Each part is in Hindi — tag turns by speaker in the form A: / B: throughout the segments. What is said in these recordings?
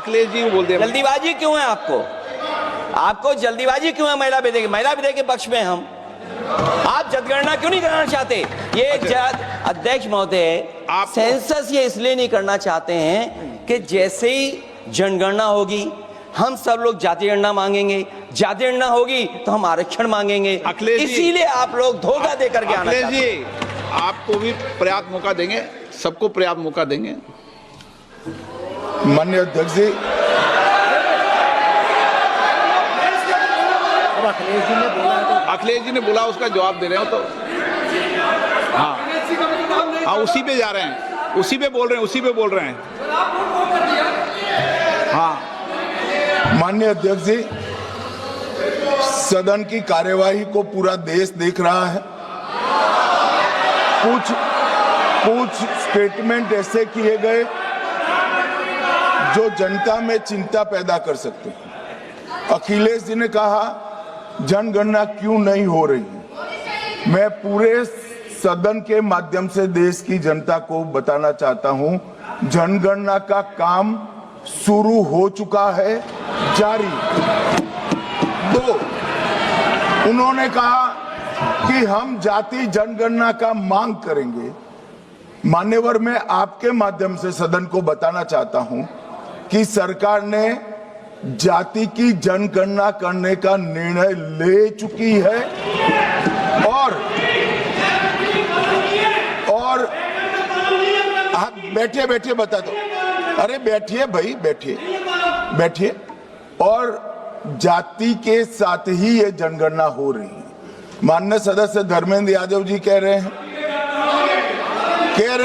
A: अखिलेश जी बोल दे।
B: जल्दीबाजी क्यों है आपको? आपको जल्दीबाजी क्यों है महिला विधेयक के पक्ष में? हम आप जनगणना क्यों नहीं कराना चाहते? ये अध्यक्ष महोदय, सेंसस ये इसलिए नहीं करना चाहते हैं कि जैसे ही जनगणना होगी हम सब लोग जाति गणना मांगेंगे, जाति गणना होगी तो हम आरक्षण मांगेंगे, इसीलिए आप लोग धोखा देकर के आना चाहते हैं।
A: अखिलेश जी आपको भी पर्याप्त मौका देंगे, सबको पर्याप्त मौका देंगे।
C: माननीय अध्यक्ष जी,
A: अखिलेश जी ने बोला उसका जवाब दे रहे हो तो हाँ उसी पे जा रहे हैं, उसी पे बोल रहे हैं हाँ।
C: माननीय अध्यक्ष जी, सदन की कार्यवाही को पूरा देश देख रहा है। कुछ स्टेटमेंट ऐसे किए गए जो जनता में चिंता पैदा कर सकते हैं। अखिलेश जी ने कहा जनगणना क्यों नहीं हो रही है। मैं पूरे सदन के माध्यम से देश की जनता को बताना चाहता हूं, जनगणना का काम शुरू हो चुका है, जारी। 2, उन्होंने कहा कि हम जाति जनगणना का मांग करेंगे। मान्यवर, मैं आपके माध्यम से सदन को बताना चाहता हूं कि सरकार ने जाति की जनगणना करने का निर्णय ले चुकी है और आप बैठिए बता दो। अरे बैठिए भाई, बैठिए। और जाति के साथ ही ये जनगणना हो रही है। माननीय सदस्य धर्मेंद्र यादव जी कह रहे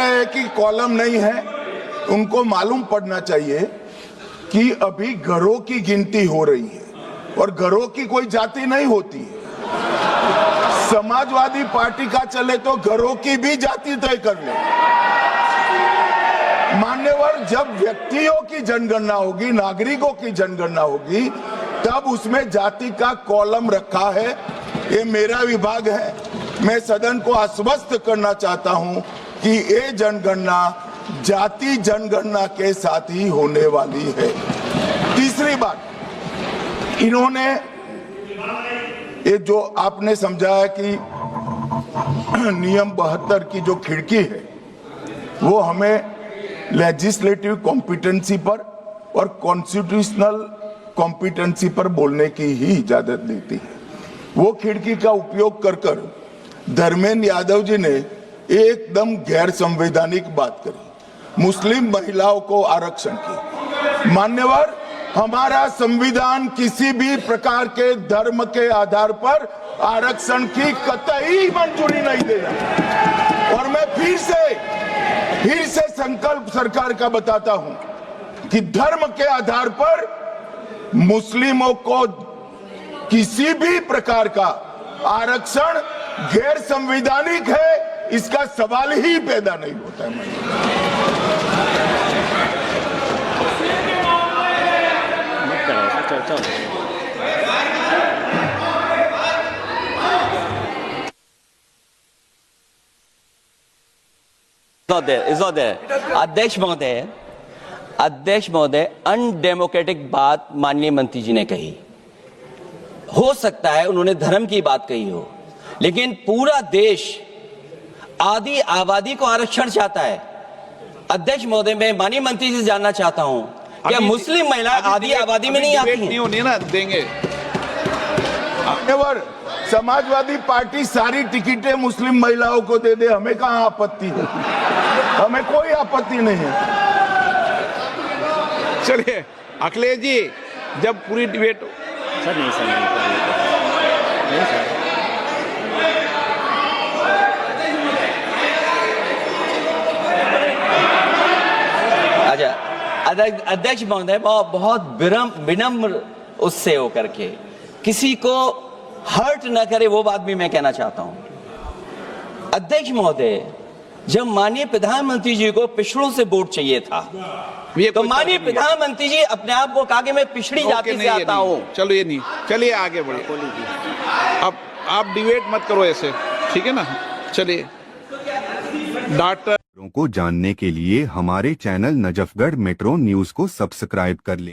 C: हैं कि कॉलम नहीं है। उनको मालूम पड़ना चाहिए कि अभी घरों की गिनती हो रही है और घरों की कोई जाति नहीं होती है। समाजवादी पार्टी का चले तो घरों की भी जाति तय कर ले। मान्यवर, जब व्यक्तियों की जनगणना होगी, नागरिकों की जनगणना होगी, तब उसमें जाति का कॉलम रखा है। ये मेरा विभाग है। मैं सदन को आश्वस्त करना चाहता हूं कि ये जनगणना जाति जनगणना के साथ ही होने वाली है। तीसरी बात, इन्होंने ये जो आपने समझाया कि नियम 72 की जो खिड़की है वो हमें लेजिस्लेटिव कॉम्पिटेंसी पर और कॉन्स्टिट्यूशनल कॉम्पिटेंसी पर बोलने की ही इजाजत देती है। वो खिड़की का उपयोग कर धर्मेंद्र यादव जी ने एकदम गैर संवैधानिक बात करी, मुस्लिम महिलाओं को आरक्षण की। मान्यवर, हमारा संविधान किसी भी प्रकार के धर्म के आधार पर आरक्षण की कतई मंजूरी नहीं देगा। और मैं फिर से संकल्प सरकार का बताता हूं कि धर्म के आधार पर मुस्लिमों को किसी भी प्रकार का आरक्षण गैर संवैधानिक है, इसका सवाल ही पैदा नहीं होता है।
B: अध्यक्ष महोदय, अनडेमोक्रेटिक बात माननीय मंत्री जी ने कही। हो सकता है उन्होंने धर्म की बात कही हो, लेकिन पूरा देश आदि आबादी को आरक्षण चाहता है। अध्यक्ष महोदय, मैं माननीय मंत्री जी से जानना चाहता हूं, क्या मुस्लिम महिला आदि आबादी में नहीं आती
A: नहीं होनी ना देंगे।
C: समाजवादी पार्टी सारी टिकटें मुस्लिम महिलाओं को दे दे, हमें कहां आपत्ति है? हमें कोई आपत्ति नहीं है।
A: चलिए अखिलेश जी, जब पूरी डिबेट
D: सर नहीं सर
B: अच्छा, अध्यक्ष महोदय, बहुत विनम्र उससे होकर के किसी को हर्ट न करे, वो बात भी मैं कहना चाहता हूं। अध्यक्ष महोदय, जब माननीय प्रधानमंत्री जी को पिछड़ों से वोट चाहिए था, तो माननीय प्रधानमंत्री जी अपने आप को कहा कि मैं पिछड़ी जाति से आता हूं।
A: चलो ये नहीं, चलिए आगे बढ़िए। अब आप डिबेट मत करो ऐसे, ठीक है ना? चलिए। डॉक्टर
E: को जानने के लिए हमारे चैनल नजफगढ़ मेट्रो न्यूज को सब्सक्राइब कर लें।